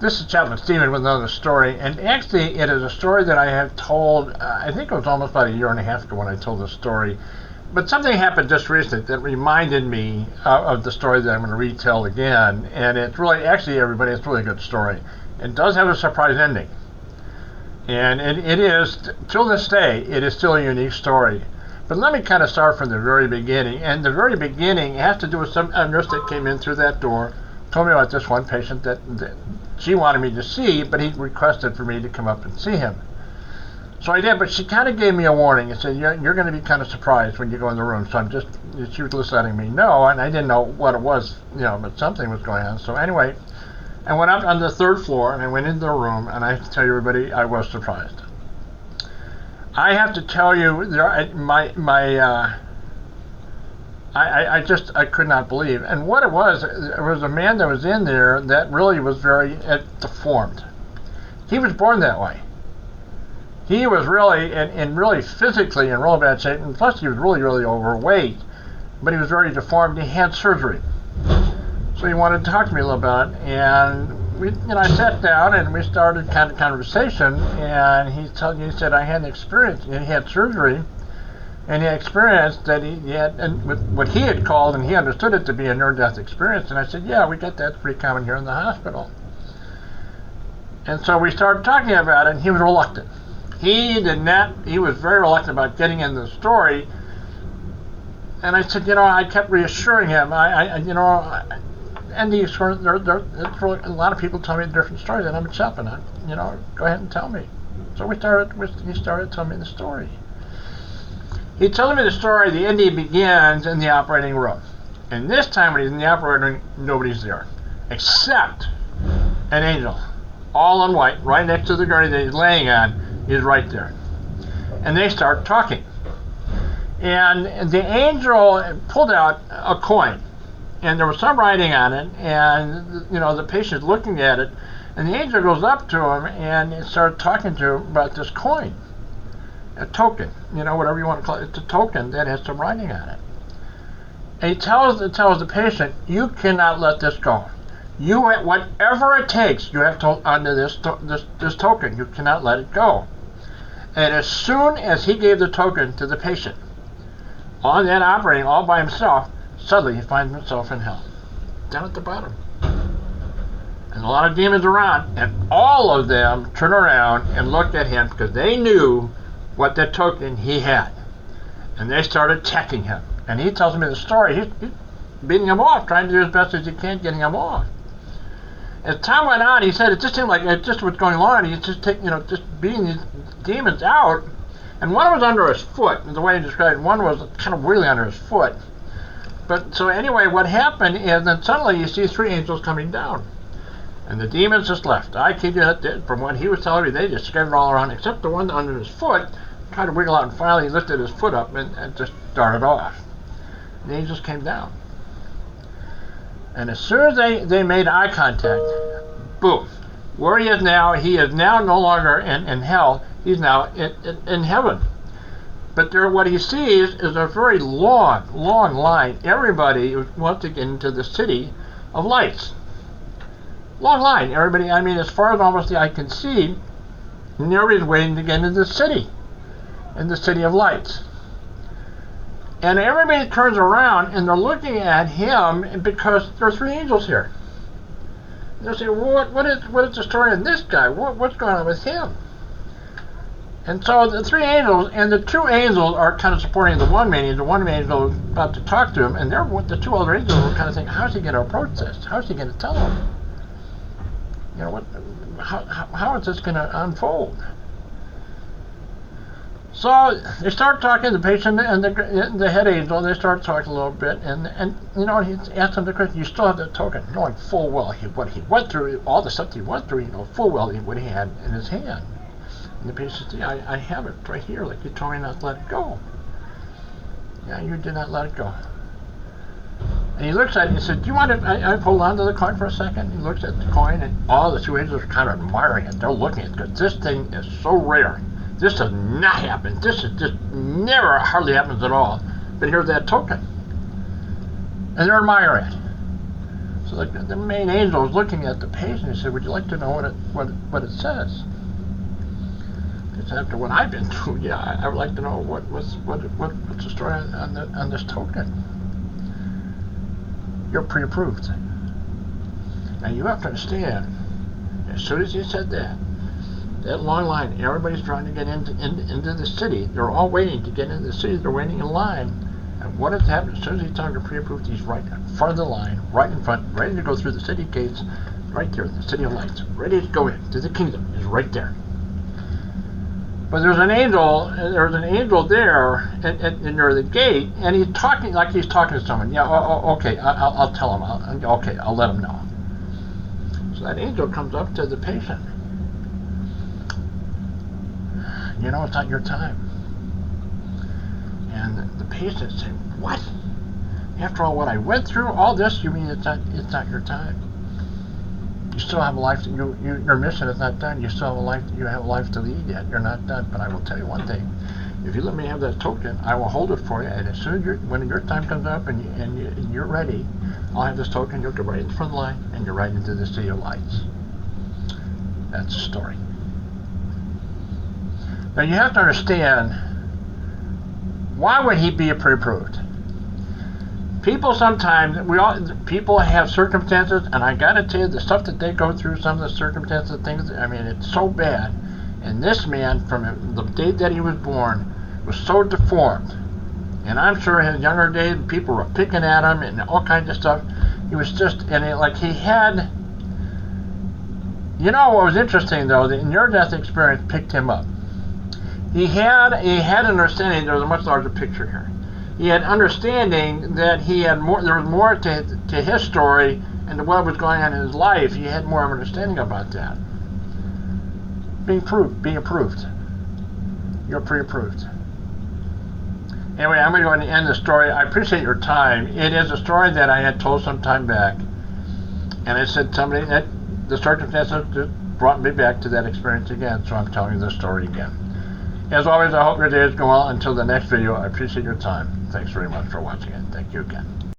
This is Chaplain Stephen with another story, and actually it is a story that I have told, I think it was almost about a year and a half ago when I told this story, but something happened just recently that reminded me of the story that I'm going to retell again, and it's really, actually everybody, it's a really good story. It does have a surprise ending, and it is, till this day, it is still a unique story. But let me kind of start from the very beginning, and the very beginning has to do with a nurse that came in through that door, told me about this one patient that she wanted me to see, but he requested for me to come up and see him. So I did, but she kind of gave me a warning and said, you're going to be kind of surprised when you go in the room. So she was just letting me know, and I didn't know what it was, but something was going on. So anyway, I went up on the third floor, and I went into the room, and I have to tell you, everybody, I was surprised. I have to tell you, I could not believe. And what it was a man that was in there that really was very deformed. He was born that way. He was really, and really physically in real bad shape, and plus he was really, really overweight, but he was very deformed. He had surgery. So he wanted to talk to me a little bit, and I sat down and we started kind of conversation, and he said I had an experience, and he had surgery, and he experienced that he had, and with what he had called, and he understood it to be a near-death experience. And I said, yeah, we get that. It's pretty common here in the hospital. And so we started talking about it, and he was reluctant. He was very reluctant about getting into the story. And I said, I kept reassuring him. NDE, a lot of people tell me different stories, and I'm a chaplain. Go ahead and tell me. So he started telling me the story. He told me the story. The NDE begins in the operating room. And this time when he's in the operating room, nobody's there. Except an angel, all in white, right next to the gurney that he's laying on, is right there. And they start talking. And the angel pulled out a coin. And there was some writing on it. And, the patient's looking at it. And the angel goes up to him and starts talking to him about this coin. A token, whatever you want to call it. It's a token that has some writing on it. And he tells the patient, you cannot let this go. Whatever it takes, you have to under this token. You cannot let it go. And as soon as he gave the token to the patient, on that operating all by himself, suddenly he finds himself in hell, down at the bottom. And a lot of demons around, and all of them turn around and looked at him because they knew what the token he had. And they started attacking him. And he tells me the story. He's beating him off, trying to do as best as he can, getting him off. As time went on, he said it just seemed like it just was going on. He just just beating these demons out. And one was under his foot, the way he described it. One was kind of weirdly under his foot. But so anyway, what happened is then suddenly you see three angels coming down. And the demons just left. I kid you not, from what he was telling me, they just scattered all around, except the one under his foot tried to wiggle out, and finally he lifted his foot up and just started off. The angels came down. And as soon as they made eye contact, boom. Where he is now no longer in hell, he's now in heaven. But what he sees is a very long line. Everybody wants to get into the city of lights. Long line. Everybody, as far as almost the eye can see, everybody's waiting to get into the city. In the city of lights. And everybody turns around and they're looking at him because there are three angels here. They're saying, well, what is the story of this guy? What's going on with him? And so the three angels, and the two angels are kind of supporting the one main angel. The one main angel is about to talk to him, and the two other angels were kind of thinking, how's he going to approach this? How's he going to tell him? How is this going to unfold? So they start talking, the patient and the head angel, they start talking a little bit, and he asked him the question, you still have that token, knowing full well what he went through, all the stuff he went through, full well what he had in his hand. And the patient said, I have it right here, like you told me not to let it go. Yeah, you did not let it go. And he looks at it and he said, do you want to, I hold on to the coin for a second? He looks at the coin, and all the two angels are kind of admiring it. They're looking at it, because this thing is so rare. This does not happen. This is just hardly happens at all. But here's that token. And they're admiring it. So the main angel is looking at the page and he said, "Would you like to know what it says?" Because after what I've been through, yeah, I would like to know what's the story on this token. You're pre-approved. Now you have to understand. As soon as he said that long line, everybody's trying to get into the city. They're all waiting to get into the city. They're waiting in line. And what has happened? As soon as he told them to pre-approved, he's right in front of the line, right in front, ready to go through the city gates, right there, the city of lights, ready to go into the kingdom. Is right there. But there's an angel. There's an angel there, and near the gate, and he's talking like he's talking to someone. Yeah, okay, I'll tell him. I'll let him know. So that angel comes up to the patient. You know, it's not your time. And the patient said, "What? After all what I went through, all this, you mean it's not your time? You still have a life. Your mission is not done. You still have a life. You have a life to lead yet. You're not done. But I will tell you one thing: if you let me have that token, I will hold it for you. And as soon as when your time comes up and you're ready, I'll have this token. You'll go right in the front line, and you're right into the city of lights." That's the story. Now you have to understand, why would he be pre-approved? People sometimes, people have circumstances, and I gotta tell you, the stuff that they go through, some of the circumstances, things, I mean, it's so bad. And this man, from the day that he was born, was so deformed. And I'm sure in his younger days, people were picking at him and all kinds of stuff. He was just, he had, you know what was interesting though, the near-death experience picked him up. He had an understanding. There's a much larger picture here. He had understanding that there was more to his story and to what was going on in his life. He had more of an understanding about that. Being approved. You're pre-approved. Anyway, I'm going to go ahead and end the story. I appreciate your time. It is a story that I had told some time back. And I said somebody that the circumstances just brought me back to that experience again. So I'm telling you the story again. As always, I hope your day is going well. Until the next video, I appreciate your time. Thanks very much for watching it. Thank you again.